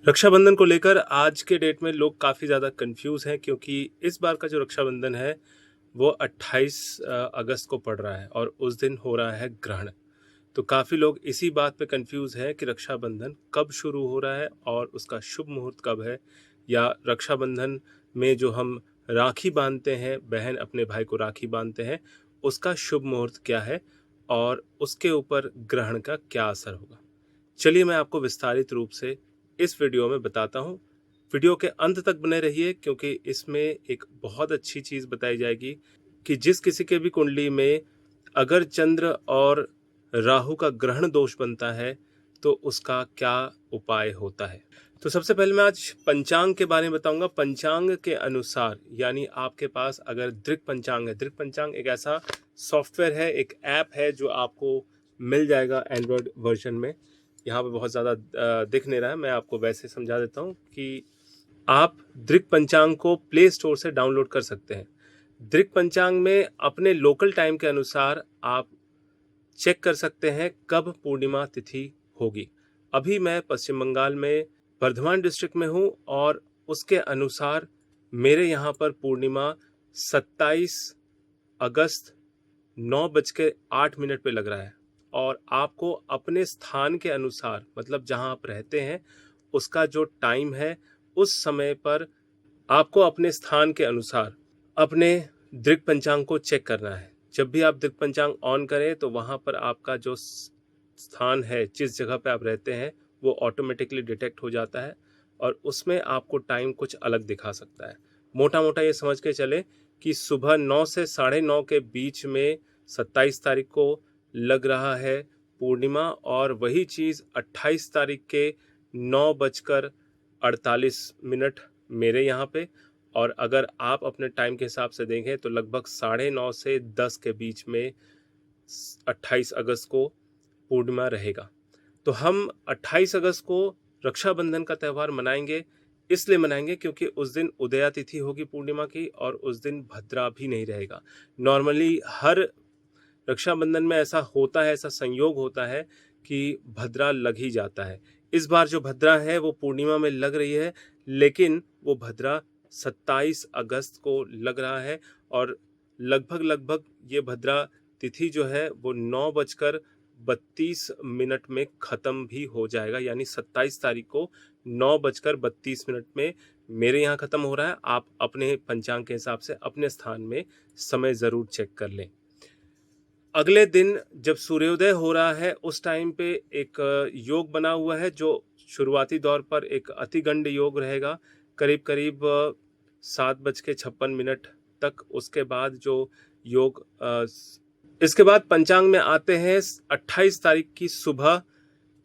रक्षाबंधन को लेकर आज के डेट में लोग काफ़ी ज़्यादा कंफ्यूज हैं क्योंकि इस बार का जो रक्षाबंधन है वो 28 अगस्त को पड़ रहा है और उस दिन हो रहा है ग्रहण। तो काफ़ी लोग इसी बात पे कंफ्यूज हैं कि रक्षाबंधन कब शुरू हो रहा है और उसका शुभ मुहूर्त कब है, या रक्षाबंधन में जो हम राखी बांधते हैं, बहन अपने भाई को राखी बांधते हैं, उसका शुभ मुहूर्त क्या है और उसके ऊपर ग्रहण का क्या असर होगा। चलिए मैं आपको विस्तारित रूप से इस वीडियो में बताता हूँ। वीडियो के अंत तक बने रहिए क्योंकि इसमें एक बहुत अच्छी चीज़ बताई जाएगी कि जिस किसी के भी कुंडली में अगर चंद्र और राहु का ग्रहण दोष बनता है तो उसका क्या उपाय होता है। तो सबसे पहले मैं आज पंचांग के बारे में बताऊंगा। पंचांग के अनुसार, यानी आपके पास अगर दृक पंचांग है, दृक पंचांग एक ऐसा सॉफ्टवेयर है, एक ऐप है जो आपको मिल जाएगा एंड्रॉयड वर्जन में। यहाँ पे बहुत ज़्यादा दिख नहीं रहा है, मैं आपको वैसे समझा देता हूँ कि आप दृक पंचांग को प्ले स्टोर से डाउनलोड कर सकते हैं। दृक पंचांग में अपने लोकल टाइम के अनुसार आप चेक कर सकते हैं कब पूर्णिमा तिथि होगी। अभी मैं पश्चिम बंगाल में बर्धमान डिस्ट्रिक्ट में हूँ और उसके अनुसार मेरे यहाँ पर पूर्णिमा 27 अगस्त 9:08 पे लग रहा है। और आपको अपने स्थान के अनुसार, मतलब जहां आप रहते हैं उसका जो टाइम है, उस समय पर आपको अपने स्थान के अनुसार अपने दृक पंचांग को चेक करना है। जब भी आप दृक पंचांग ऑन करें तो वहां पर आपका जो स्थान है, जिस जगह पे आप रहते हैं, वो ऑटोमेटिकली डिटेक्ट हो जाता है और उसमें आपको टाइम कुछ अलग दिखा सकता है। मोटा मोटा ये समझ के चले कि सुबह 9 से 9:30 के बीच में 27 तारीख को लग रहा है पूर्णिमा, और वही चीज़ 28 तारीख के 9:48 मेरे यहाँ पे। और अगर आप अपने टाइम के हिसाब से देखें तो लगभग 9:30 से 10 के बीच में 28 अगस्त को पूर्णिमा रहेगा। तो हम 28 अगस्त को रक्षाबंधन का त्यौहार मनाएंगे। इसलिए मनाएंगे क्योंकि उस दिन उदया तिथि होगी पूर्णिमा की, और उस दिन भद्रा भी नहीं रहेगा। नॉर्मली हर रक्षाबंधन में ऐसा होता है, ऐसा संयोग होता है कि भद्रा लग ही जाता है। इस बार जो भद्रा है वो पूर्णिमा में लग रही है, लेकिन वो भद्रा 27 अगस्त को लग रहा है और लगभग ये भद्रा तिथि जो है वो 9:32 में ख़त्म भी हो जाएगा। यानी 27 तारीख को 9:32 में मेरे यहाँ ख़त्म हो रहा है। आप अपने पंचांग के हिसाब से अपने स्थान में समय ज़रूर चेक कर लें। अगले दिन जब सूर्योदय हो रहा है उस टाइम पे एक योग बना हुआ है जो शुरुआती दौर पर एक अतिगंड योग रहेगा, करीब करीब 7:56 तक। उसके बाद जो योग इसके बाद पंचांग में आते हैं 28 तारीख की सुबह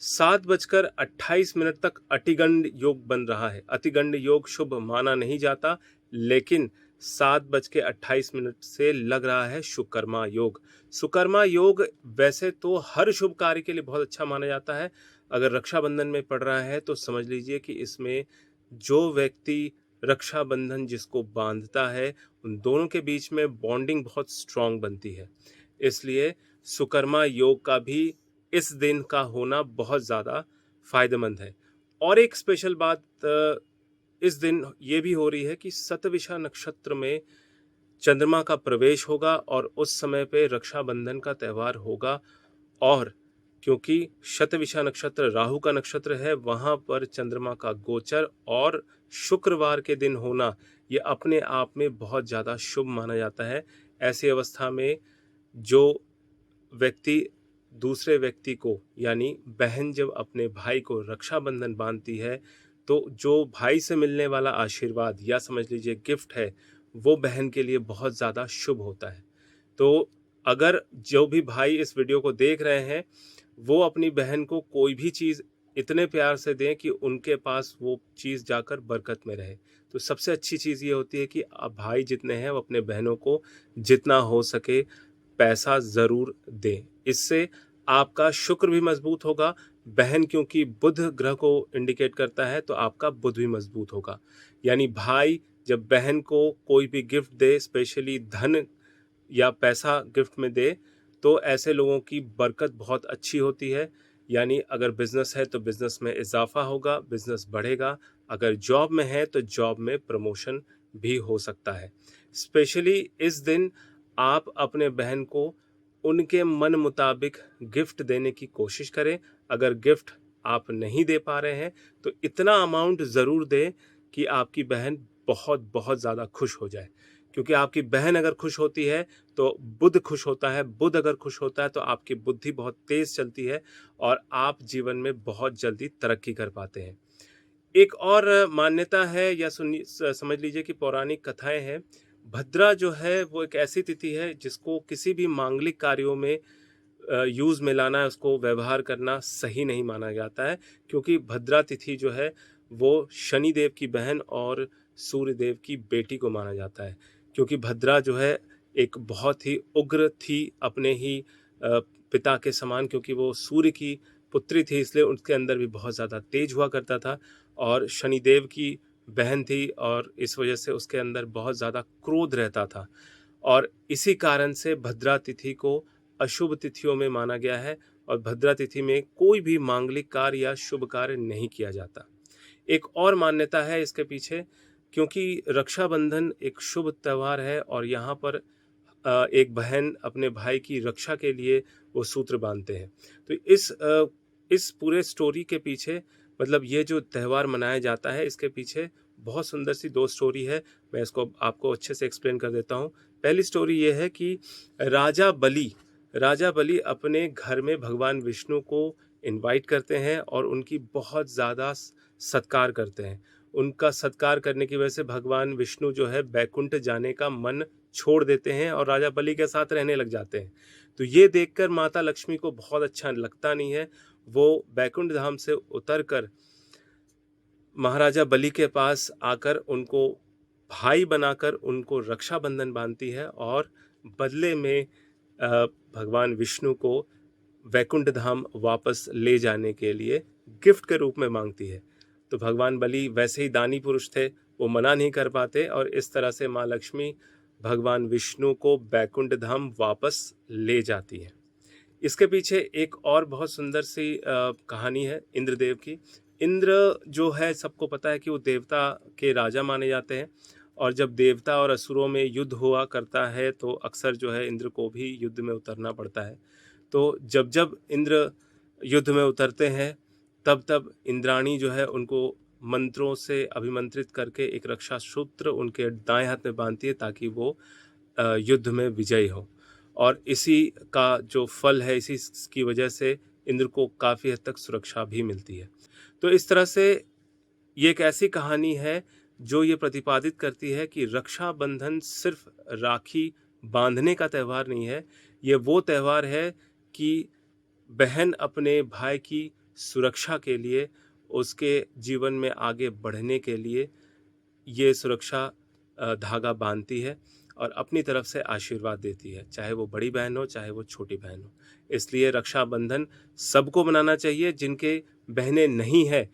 7:28 तक अतिगंड योग बन रहा है। अतिगंड योग शुभ माना नहीं जाता, लेकिन 7:28 से लग रहा है सुकर्मा योग। सुकर्मा योग वैसे तो हर शुभ कार्य के लिए बहुत अच्छा माना जाता है। अगर रक्षाबंधन में पड़ रहा है तो समझ लीजिए कि इसमें जो व्यक्ति रक्षाबंधन जिसको बांधता है, उन दोनों के बीच में बॉन्डिंग बहुत स्ट्रांग बनती है। इसलिए सुकर्मा योग का भी इस दिन का होना बहुत ज़्यादा फायदेमंद है। और एक स्पेशल बात इस दिन ये भी हो रही है कि शतविषा नक्षत्र में चंद्रमा का प्रवेश होगा और उस समय पे रक्षाबंधन का त्यौहार होगा। और क्योंकि शतविषा नक्षत्र राहु का नक्षत्र है, वहाँ पर चंद्रमा का गोचर और शुक्रवार के दिन होना ये अपने आप में बहुत ज़्यादा शुभ माना जाता है। ऐसी अवस्था में जो व्यक्ति दूसरे व्यक्ति को, यानी बहन जब अपने भाई को रक्षाबंधन बांधती है, तो जो भाई से मिलने वाला आशीर्वाद या समझ लीजिए गिफ्ट है, वो बहन के लिए बहुत ज़्यादा शुभ होता है। तो अगर जो भी भाई इस वीडियो को देख रहे हैं वो अपनी बहन को कोई भी चीज़ इतने प्यार से दें कि उनके पास वो चीज़ जाकर बरकत में रहे। तो सबसे अच्छी चीज़ ये होती है कि भाई जितने हैं वो अपने बहनों को जितना हो सके पैसा ज़रूर दें। इससे आपका शुक्र भी मजबूत होगा। बहन क्योंकि बुध ग्रह को इंडिकेट करता है तो आपका बुध भी मजबूत होगा। यानी भाई जब बहन को कोई भी गिफ्ट दे, स्पेशली धन या पैसा गिफ्ट में दे, तो ऐसे लोगों की बरकत बहुत अच्छी होती है। यानी अगर बिज़नेस है तो बिज़नेस में इज़ाफ़ा होगा, बिज़नेस बढ़ेगा, अगर जॉब में है तो जॉब में प्रमोशन भी हो सकता है। स्पेशली इस दिन आप अपने बहन को उनके मन मुताबिक गिफ्ट देने की कोशिश करें। अगर गिफ्ट आप नहीं दे पा रहे हैं तो इतना अमाउंट ज़रूर दें कि आपकी बहन बहुत ज़्यादा खुश हो जाए। क्योंकि आपकी बहन अगर खुश होती है तो बुध खुश होता है, बुध अगर खुश होता है तो आपकी बुद्धि बहुत तेज़ चलती है और आप जीवन में बहुत जल्दी तरक्की कर पाते हैं। एक और मान्यता है या समझ लीजिए कि पौराणिक कथाएँ हैं। भद्रा जो है वो एक ऐसी तिथि है जिसको किसी भी मांगलिक कार्यों में यूज़ में लाना, उसको व्यवहार करना सही नहीं माना जाता है, क्योंकि भद्रा तिथि जो है वो शनि देव की बहन और सूर्य देव की बेटी को माना जाता है। क्योंकि भद्रा जो है एक बहुत ही उग्र थी अपने ही पिता के समान, क्योंकि वो सूर्य की पुत्री थी, इसलिए उसके अंदर भी बहुत ज़्यादा तेज हुआ करता था और शनिदेव की बहन थी और इस वजह से उसके अंदर बहुत ज़्यादा क्रोध रहता था और इसी कारण से भद्रा तिथि को अशुभ तिथियों में माना गया है और भद्रा तिथि में कोई भी मांगलिक कार्य या शुभ कार्य नहीं किया जाता। एक और मान्यता है इसके पीछे, क्योंकि रक्षाबंधन एक शुभ त्योहार है और यहाँ पर एक बहन अपने भाई की रक्षा के लिए वो सूत्र बांधते हैं। तो इस पूरे स्टोरी के पीछे, मतलब ये जो त्योहार मनाया जाता है इसके पीछे बहुत सुंदर सी 2 स्टोरी है। मैं इसको आपको अच्छे से एक्सप्लेन कर देता हूँ। पहली स्टोरी ये है कि राजा बलि राजा बलि अपने घर में भगवान विष्णु को इनवाइट करते हैं और उनकी बहुत ज़्यादा सत्कार करते हैं। उनका सत्कार करने की वजह से भगवान विष्णु जो है बैकुंठ जाने का मन छोड़ देते हैं और राजा बलि के साथ रहने लग जाते हैं। तो ये देखकर माता लक्ष्मी को बहुत अच्छा लगता नहीं है। वो बैकुंठ धाम से उतरकर महाराजा बलि के पास आकर उनको भाई बनाकर उनको रक्षाबंधन बांधती है और बदले में भगवान विष्णु को वैकुंठ धाम वापस ले जाने के लिए गिफ्ट के रूप में मांगती है। तो भगवान बलि वैसे ही दानी पुरुष थे, वो मना नहीं कर पाते और इस तरह से माँ लक्ष्मी भगवान विष्णु को वैकुंठ धाम वापस ले जाती है। इसके पीछे एक और बहुत सुंदर सी कहानी है इंद्रदेव की। इंद्र जो है सबको पता है कि वो देवता के राजा माने जाते हैं और जब देवता और असुरों में युद्ध हुआ करता है तो अक्सर जो है इंद्र को भी युद्ध में उतरना पड़ता है। तो जब इंद्र युद्ध में उतरते हैं तब इंद्राणी जो है उनको मंत्रों से अभिमंत्रित करके एक रक्षा सूत्र उनके दाएं हाथ में बांधती है ताकि वो युद्ध में विजयी हो और इसी का जो फल है, इसी की वजह से इंद्र को काफ़ी हद तक सुरक्षा भी मिलती है। तो इस तरह से ये एक ऐसी कहानी है जो ये प्रतिपादित करती है कि रक्षाबंधन सिर्फ राखी बांधने का त्यौहार नहीं है, ये वो त्यौहार है कि बहन अपने भाई की सुरक्षा के लिए, उसके जीवन में आगे बढ़ने के लिए ये सुरक्षा धागा बांधती है और अपनी तरफ से आशीर्वाद देती है, चाहे वो बड़ी बहन हो, चाहे वो छोटी बहन हो। इसलिए रक्षाबंधन सबको मनाना चाहिए। जिनके बहनें नहीं हैं,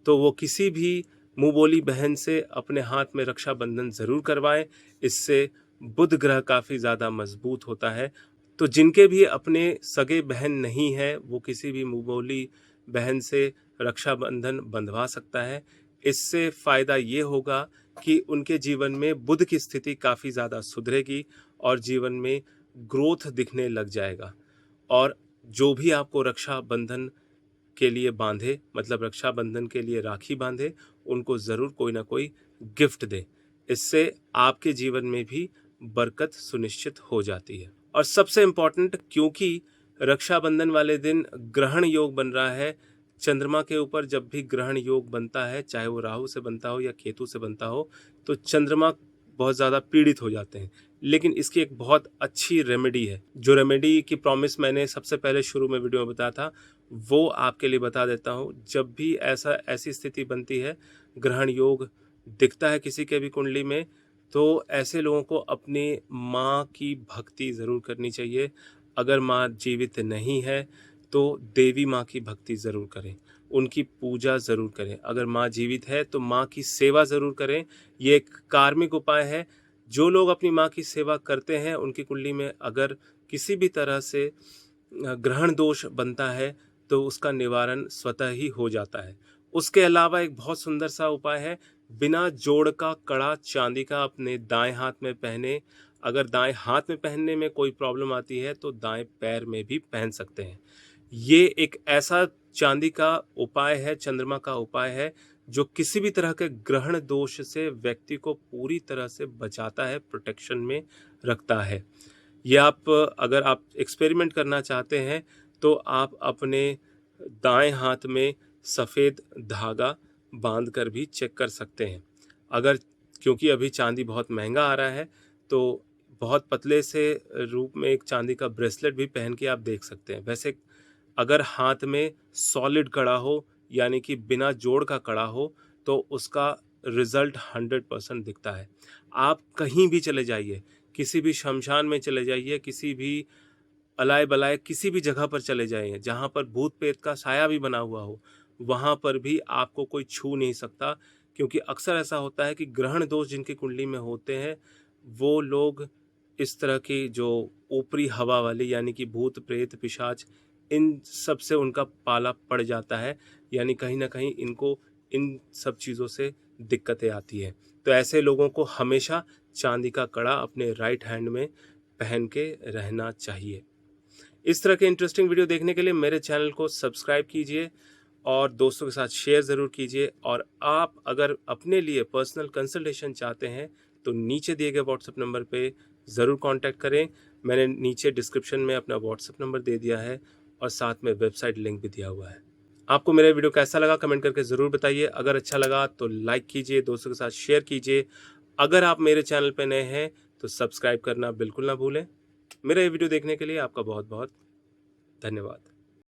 तो वो किसी भी मुँह बोली बहन से अपने हाथ में रक्षाबंधन ज़रूर करवाएँ। इससे बुध ग्रह काफ़ी ज़्यादा मजबूत होता है। तो जिनके भी अपने सगे बहन नहीं है, वो किसी भी मुँह बोली बहन से रक्षाबंधन बंधवा सकता है। इससे फ़ायदा ये होगा कि उनके जीवन में बुध की स्थिति काफ़ी ज़्यादा सुधरेगी और जीवन में ग्रोथ दिखने लग जाएगा। और जो भी आपको रक्षाबंधन के लिए बांधे, मतलब रक्षाबंधन के लिए राखी बांधे, उनको ज़रूर कोई ना कोई गिफ्ट दे। इससे आपके जीवन में भी बरकत सुनिश्चित हो जाती है। और सबसे इम्पोर्टेंट, क्योंकि रक्षाबंधन वाले दिन ग्रहण योग बन रहा है, चंद्रमा के ऊपर जब भी ग्रहण योग बनता है, चाहे वो राहु से बनता हो या केतु से बनता हो, तो चंद्रमा बहुत ज़्यादा पीड़ित हो जाते हैं। लेकिन इसकी एक बहुत अच्छी रेमेडी है, जो रेमेडी की प्रॉमिस मैंने सबसे पहले शुरू में वीडियो में बताया था, वो आपके लिए बता देता हूँ। जब भी ऐसी स्थिति बनती है, ग्रहण योग दिखता है किसी के भी कुंडली में, तो ऐसे लोगों को अपनी माँ की भक्ति ज़रूर करनी चाहिए। अगर माँ जीवित नहीं है तो देवी माँ की भक्ति ज़रूर करें, उनकी पूजा ज़रूर करें। अगर माँ जीवित है तो माँ की सेवा ज़रूर करें। ये एक कार्मिक उपाय है। जो लोग अपनी माँ की सेवा करते हैं, उनकी कुंडली में अगर किसी भी तरह से ग्रहण दोष बनता है तो उसका निवारण स्वतः ही हो जाता है। उसके अलावा एक बहुत सुंदर सा उपाय है, बिना जोड़ का कड़ा चांदी का अपने दाएं हाथ में पहने। अगर दाएं हाथ में पहनने में कोई प्रॉब्लम आती है तो दाएं पैर में भी पहन सकते हैं। ये एक ऐसा चांदी का उपाय है, चंद्रमा का उपाय है, जो किसी भी तरह के ग्रहण दोष से व्यक्ति को पूरी तरह से बचाता है, प्रोटेक्शन में रखता है। ये आप अगर आप एक्सपेरिमेंट करना चाहते हैं तो आप अपने दाएं हाथ में सफ़ेद धागा बांध कर भी चेक कर सकते हैं। अगर क्योंकि अभी चांदी बहुत महंगा आ रहा है तो बहुत पतले से रूप में एक चांदी का ब्रेसलेट भी पहन के आप देख सकते हैं। वैसे अगर हाथ में सॉलिड कड़ा हो यानी कि बिना जोड़ का कड़ा हो तो उसका रिजल्ट 100% दिखता है। आप कहीं भी चले जाइए, किसी भी शमशान में चले जाइए, किसी भी अलाय-बलाय किसी भी जगह पर चले जाइए, जहाँ पर भूत-प्रेत का साया भी बना हुआ हो, वहाँ पर भी आपको कोई छू नहीं सकता, क्योंकि अक्सर ऐसा होता है कि ग्रहण दोष जिनकी कुंडली में होते हैं, वो लोग इस तरह की जो ऊपरी हवा वाली यानी कि भूत-प्रेत, पिशाच, इन सब से उनका पाला पड़ जाता है, यानी कहीं न कहीं इनको इन सब चीज़ों से दिक्कतें आती हैं। तो ऐसे लोगों को हमेशा चांदी का कड़ा अपने राइट हैंड में पहन के रहना चाहिए। इस तरह के इंटरेस्टिंग वीडियो देखने के लिए मेरे चैनल को सब्सक्राइब कीजिए और दोस्तों के साथ शेयर ज़रूर कीजिए। और आप अगर अपने लिए पर्सनल कंसल्टेशन चाहते हैं तो नीचे दिए गए व्हाट्सएप नंबर पे ज़रूर कांटेक्ट करें। मैंने नीचे डिस्क्रिप्शन में अपना व्हाट्सएप नंबर दे दिया है और साथ में वेबसाइट लिंक भी दिया हुआ है। आपको मेरा वीडियो कैसा लगा कमेंट करके ज़रूर बताइए। अगर अच्छा लगा तो लाइक कीजिए, दोस्तों के साथ शेयर कीजिए। अगर आप मेरे चैनल पे नए हैं तो सब्सक्राइब करना बिल्कुल ना भूलें। मेरा ये वीडियो देखने के लिए आपका बहुत बहुत धन्यवाद।